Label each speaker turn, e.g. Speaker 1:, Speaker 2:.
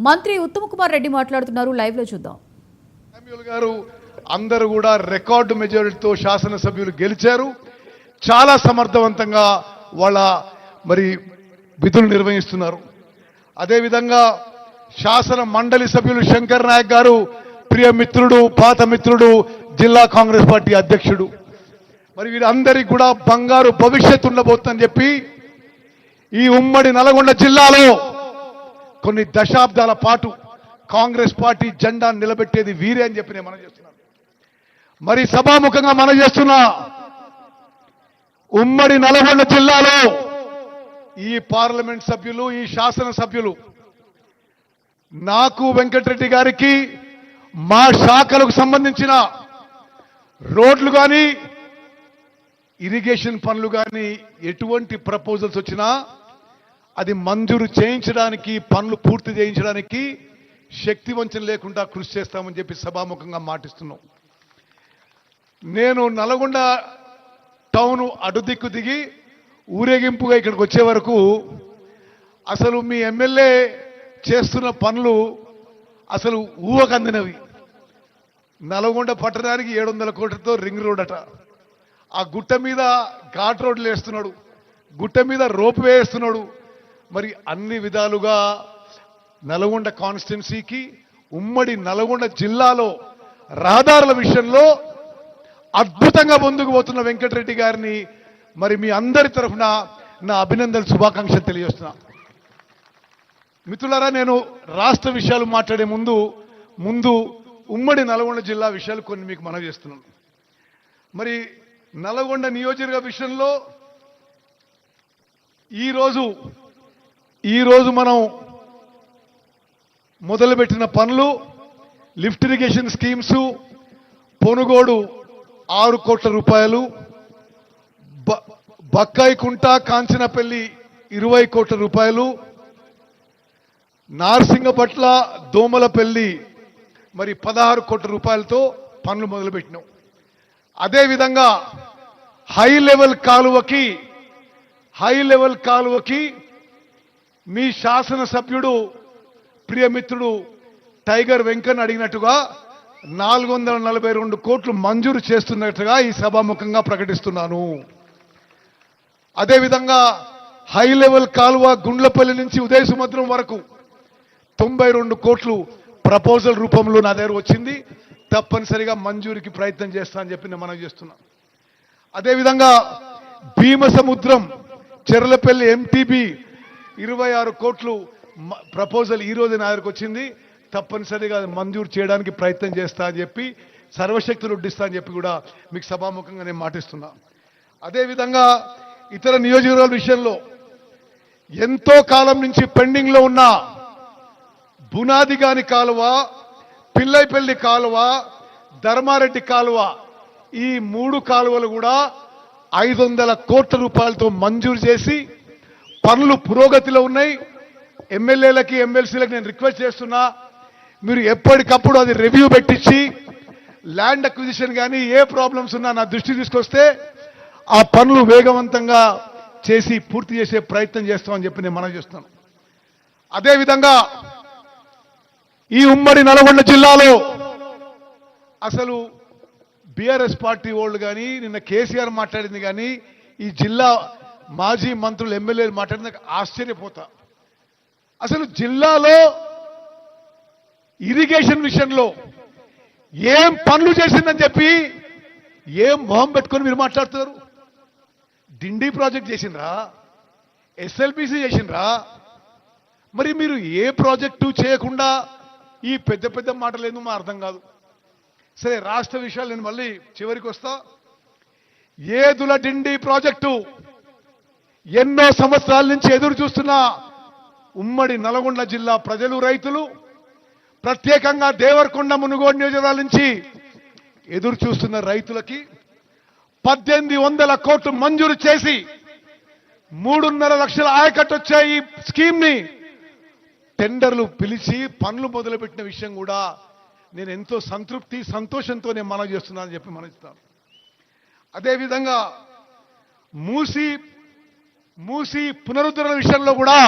Speaker 1: మంత్రి ఉత్తమ్ కుమార్ రెడ్డి మాట్లాడుతున్నారు. లైవ్ లో చూద్దాం.
Speaker 2: శామ్యూల్ గారు అందరూ కూడా రికార్డు మెజారిటీతో శాసనసభ్యులు గెలిచారు. చాలా సమర్థవంతంగా వాళ్ళ విధులు నిర్వహిస్తున్నారు. అదేవిధంగా శాసన మండలి సభ్యులు శంకర్ నాయక్ గారు ప్రియ మిత్రుడు, పాత మిత్రుడు, జిల్లా కాంగ్రెస్ పార్టీ అధ్యక్షుడు. వీరందరికీ కూడా బంగారు భవిష్యత్తు ఉండబోతుందని చెప్పి ఈ ఉమ్మడి నల్గొండ జిల్లాలో కొన్ని దశాబ్దాల పాటు కాంగ్రెస్ పార్టీ జెండా నిలబెట్టేది వీరే అని చెప్పి నేను మనం చేస్తున్నాను. సభాముఖంగా మనం చేస్తున్న ఉమ్మడి నల్గొండ జిల్లాలో ఈ పార్లమెంట్ సభ్యులు, ఈ శాసన సభ్యులు నాకు వెంకటరెడ్డి గారికి మా శాఖలకు సంబంధించిన రోడ్లు కానీ ఇరిగేషన్ పనులు కానీ ఎటువంటి ప్రపోజల్స్ వచ్చినా అది మంజూరు చేయించడానికి, పనులు పూర్తి చేయించడానికి శక్తి వంచన లేకుండా కృషి చేస్తామని చెప్పి సభాముఖంగా మాటిస్తున్నాం. నేను నల్గొండ టౌన్ అడుదిక్కు దిగి ఊరేగింపుగా ఇక్కడికి వచ్చే వరకు అసలు మీ ఎమ్మెల్యే చేస్తున్న పనులు అసలు ఊహకందినవి. నల్గొండ పట్టణానికి 700 కోట్లతో రింగ్ రోడ్ అట, ఆ గుట్ట మీద ఘాట్ రోడ్లు వేస్తున్నాడు, గుట్ట మీద రోప్ వేస్తున్నాడు. అన్ని విధాలుగా నల్గొండ కాన్స్టిట్యున్సీకి, ఉమ్మడి నల్గొండ జిల్లాలో రహదారుల విషయంలో అద్భుతంగా ముందుకు పోతున్న వెంకటరెడ్డి గారిని మీ అందరి తరఫున నా అభినందనలు, శుభాకాంక్షలు తెలియజేస్తున్నా. మిత్రులారా, నేను రాష్ట్ర విషయాలు మాట్లాడే ముందు ఉమ్మడి నల్గొండ జిల్లా విషయాలు కొన్ని మీకు మనవి చేస్తున్నాను. నల్గొండ నియోజకవర్గ విషయంలో ఈరోజు మనం మొదలుపెట్టిన పనులు, లిఫ్ట్ ఇరిగేషన్ స్కీమ్స్, పొనుగోడు 6 కోట్ల రూపాయలు, బక్కాయికుంట కాంచనపల్లి 20 కోట్ల రూపాయలు, నార్సింగపట్ల దోమలపల్లి 16 కోట్ల రూపాయలతో పనులు మొదలుపెట్టినాం. అదేవిధంగా హై లెవెల్ కాలువకి మీ శాసనసభ్యుడు ప్రియమిత్రుడు టైగర్ వెంకన్న అడిగినట్టుగా 442 కోట్లు మంజూరు చేస్తున్నట్టుగా ఈ సభాముఖంగా ప్రకటిస్తున్నాను. అదేవిధంగా హై లెవెల్ కాలువ గుండ్లపల్లి నుంచి ఉదయ సముద్రం వరకు 92 కోట్లు ప్రపోజల్ రూపంలో నా దగ్గర వచ్చింది. తప్పనిసరిగా మంజూరికి ప్రయత్నం చేస్తా అని చెప్పి నేను మనవి చేస్తున్నా. అదేవిధంగా భీమసముద్రం చెర్లపల్లి ఎంటీబీ 26 కోట్లు ప్రపోజల్ ఈరోజు నా దగ్గరకు వచ్చింది. తప్పనిసరిగా మంజూరు చేయడానికి ప్రయత్నం చేస్తా అని చెప్పి, సర్వశక్తులు ఉడ్డిస్తా అని చెప్పి కూడా మీకు సభాముఖంగా నేను మాటిస్తున్నా. అదేవిధంగా ఇతర నియోజకవర్గాల విషయంలో ఎంతో కాలం నుంచి పెండింగ్లో ఉన్న బునాదిగాని కాలువ, పిల్లైపల్లి కాలువ, ధర్మారెడ్డి కాలువ, ఈ 3 కాలువలు కూడా 500 కోట్ల రూపాయలతో మంజూరు చేసి పనులు పురోగతిలో ఉన్నాయి. ఎమ్మెల్యేలకి, ఎమ్మెల్సీలకు నేను రిక్వెస్ట్ చేస్తున్నా, మీరు ఎప్పటికప్పుడు అది రివ్యూ పెట్టించి ల్యాండ్ అక్విజిషన్ కానీ ఏ ప్రాబ్లమ్స్ ఉన్నా నా దృష్టికి తీసుకొస్తే ఆ పనులు వేగవంతంగా చేసి పూర్తి చేసే ప్రయత్నం చేస్తామని చెప్పి నేను మనవి చేస్తున్నాను. అదేవిధంగా ఈ ఉమ్మడి నల్గొండ జిల్లాలో అసలు బీఆర్ఎస్ పార్టీ వాళ్ళు కానీ, నిన్న కేసీఆర్ మాట్లాడింది కానీ, ఈ జిల్లా మాజీ మంత్రులు, ఎమ్మెల్యేలు మాట్లాడిన ఆశ్చర్యపోతా. అసలు జిల్లాలో ఇరిగేషన్ విషయంలో ఏం పనులు చేసిందని చెప్పి ఏం మొహం పెట్టుకొని మీరు మాట్లాడుతున్నారు? డిండి ప్రాజెక్ట్ చేసిండ్రా? ఎస్ఎల్బిసి చేసిండ్రా? మీరు ఏ ప్రాజెక్టు చేయకుండా ఈ పెద్ద పెద్ద మాటలు ఏందో మా అర్థం కాదు. సరే, రాష్ట్ర విషయాలు నేను మళ్ళీ చివరికి వస్తా. ఏదుల డిండి ప్రాజెక్టు ఎన్నో సంవత్సరాల నుంచి ఎదురు చూస్తున్న ఉమ్మడి నల్గొండ జిల్లా ప్రజలు, రైతులు, ప్రత్యేకంగా దేవరకొండ, మునుగోడు నియోజకవర్గాల నుంచి ఎదురు చూస్తున్న రైతులకి 1800 కోట్లు మంజూరు చేసి 3.5 లక్షల ఆయకట్టు వచ్చే ఈ స్కీమ్ ని టెండర్లు పిలిచి పనులు మొదలుపెట్టిన విషయం కూడా నేను ఎంతో సంతృప్తి, సంతోషంతో నేను మనవి చేస్తున్నానని చెప్పి మనవిస్తాను. అదేవిధంగా మూసి పునరుద్ధరణ విషయంలో కూడా